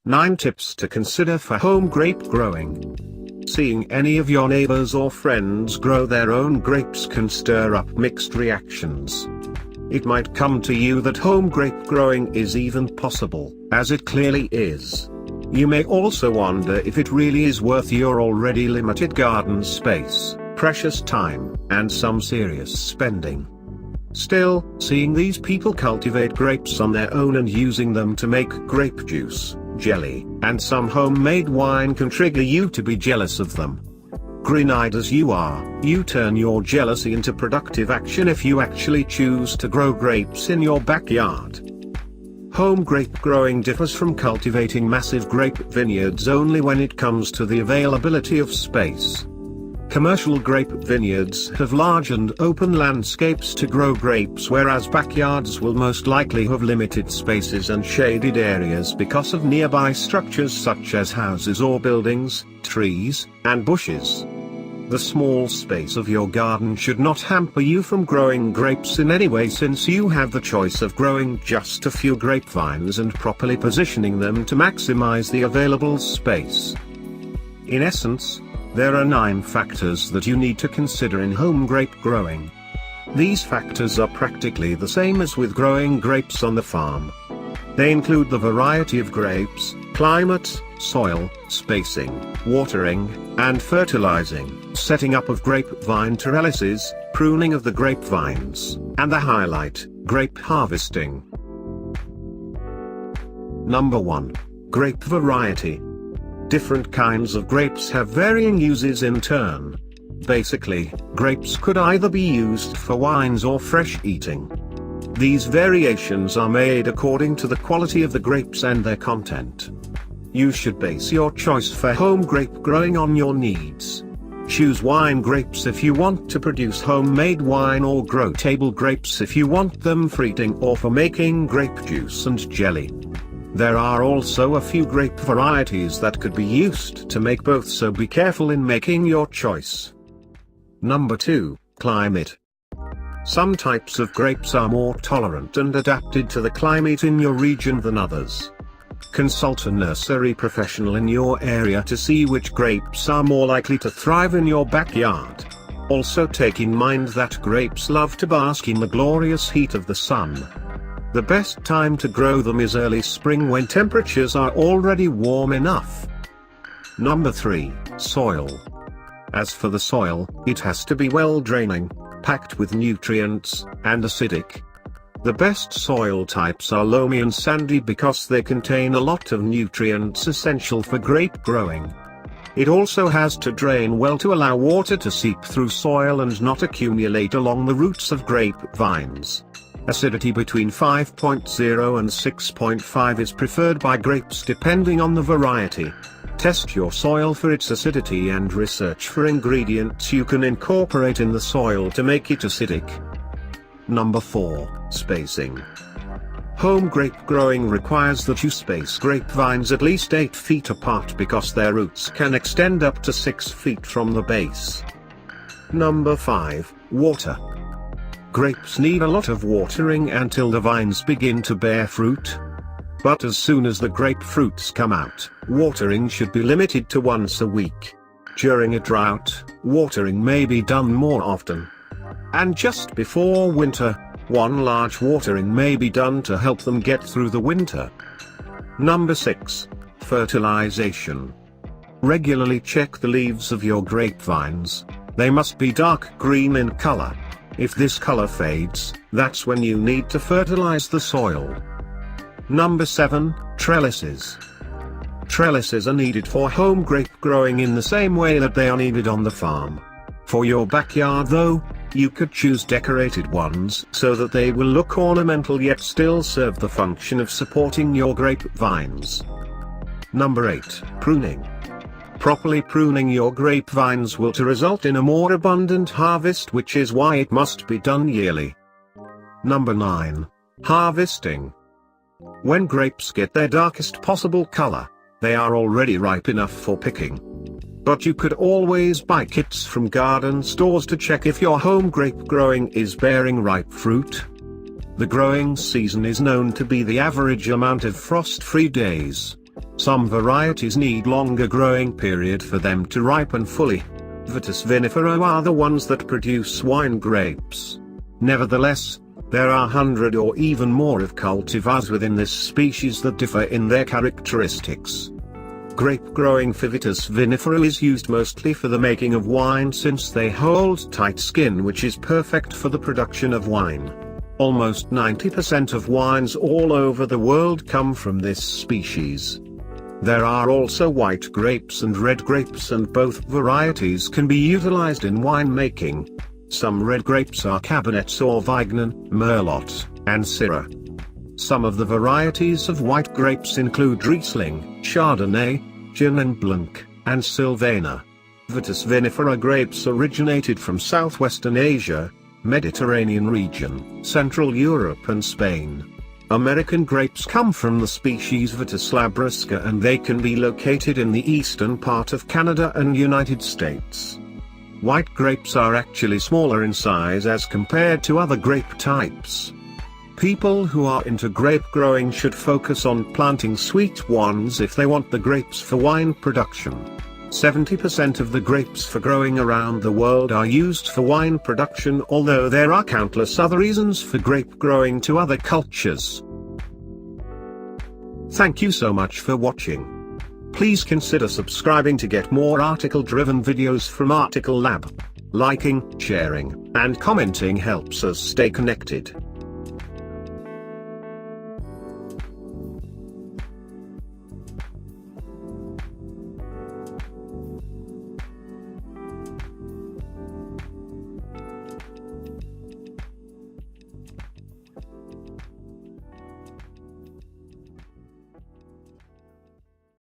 9 tips to consider for home grape growing. Seeing any of your neighbors or friends grow their own grapes can stir up mixed reactions. It might come to you that home grape growing is even possible, as it clearly is. You may also wonder if it really is worth your already limited garden space, precious time, and some serious spending. Still, seeing these people cultivate grapes on their own and using them to make grape juice, jelly, and some homemade wine can trigger you to be jealous of them. Green-eyed as you are, you turn your jealousy into productive action if you actually choose to grow grapes in your backyard. Home grape growing differs from cultivating massive grape vineyards only when it comes to the availability of space. Commercial grape vineyards have large and open landscapes to grow grapes, whereas backyards will most likely have limited spaces and shaded areas because of nearby structures such as houses or buildings, trees, and bushes. The small space of your garden should not hamper you from growing grapes in any way, since you have the choice of growing just a few grapevines and properly positioning them to maximize the available space. In essence, there are 9 factors that you need to consider in home grape growing. These factors are practically the same as with growing grapes on the farm. They include the variety of grapes, climate, soil, spacing, watering, and fertilizing, setting up of grapevine trellises, pruning of the grapevines, and the highlight, grape harvesting. Number 1. Grape variety. Different kinds of grapes have varying uses in turn. Basically, grapes could either be used for wines or fresh eating. These variations are made according to the quality of the grapes and their content. You should base your choice for home grape growing on your needs. Choose wine grapes if you want to produce homemade wine, or grow table grapes if you want them for eating or for making grape juice and jelly. There are also a few grape varieties that could be used to make both, so be careful in making your choice. Number 2, climate. Some types of grapes are more tolerant and adapted to the climate in your region than others. Consult a nursery professional in your area to see which grapes are more likely to thrive in your backyard. Also take in mind that grapes love to bask in the glorious heat of the sun. The best time to grow them is early spring, when temperatures are already warm enough. Number 3, soil. As for the soil, it has to be well draining, packed with nutrients, and acidic. The best soil types are loamy and sandy because they contain a lot of nutrients essential for grape growing. It also has to drain well to allow water to seep through soil and not accumulate along the roots of grapevines. Acidity between 5.0 and 6.5 is preferred by grapes depending on the variety. Test your soil for its acidity and research for ingredients you can incorporate in the soil to make it acidic. Number 4, spacing. Home grape growing requires that you space grapevines at least 8 feet apart because their roots can extend up to 6 feet from the base. Number 5, water. Grapes need a lot of watering until the vines begin to bear fruit. But as soon as the grapefruits come out, watering should be limited to once a week. During a drought, watering may be done more often. And just before winter, one large watering may be done to help them get through the winter. Number 6, fertilization. Regularly check the leaves of your grapevines. They must be dark green in color. If this color fades, that's when you need to fertilize the soil. Number 7, trellises. Trellises are needed for home grape growing in the same way that they are needed on the farm. For your backyard though, you could choose decorated ones so that they will look ornamental yet still serve the function of supporting your grapevines. Number 8, pruning. Properly pruning your grapevines will result in a more abundant harvest, which is why it must be done yearly. Number 9, harvesting. When grapes get their darkest possible color, they are already ripe enough for picking. But you could always buy kits from garden stores to check if your home grape growing is bearing ripe fruit. The growing season is known to be the average amount of frost-free days. Some varieties need longer growing period for them to ripen fully. Vitis vinifera are the ones that produce wine grapes. Nevertheless, there are 100 or even more of cultivars within this species that differ in their characteristics. Grape growing for Vitis vinifera is used mostly for the making of wine, since they hold tight skin, which is perfect for the production of wine. Almost 90% of wines all over the world come from this species. There are also white grapes and red grapes, and both varieties can be utilized in winemaking. Some red grapes are Cabernet Sauvignon, Merlot, and Syrah. Some of the varieties of white grapes include Riesling, Chardonnay, Chenin Blanc, and Sylvaner. Vitis vinifera grapes originated from southwestern Asia, Mediterranean region, Central Europe and Spain. American grapes come from the species Vitis labrusca, and they can be located in the eastern part of Canada and United States. White grapes are actually smaller in size as compared to other grape types. People who are into grape growing should focus on planting sweet ones if they want the grapes for wine production. 70% of the grapes for growing around the world are used for wine production, although there are countless other reasons for grape growing to other cultures. Thank you so much for watching. Please consider subscribing to get more article-driven videos from Article Lab. Liking, sharing, and commenting helps us stay connected.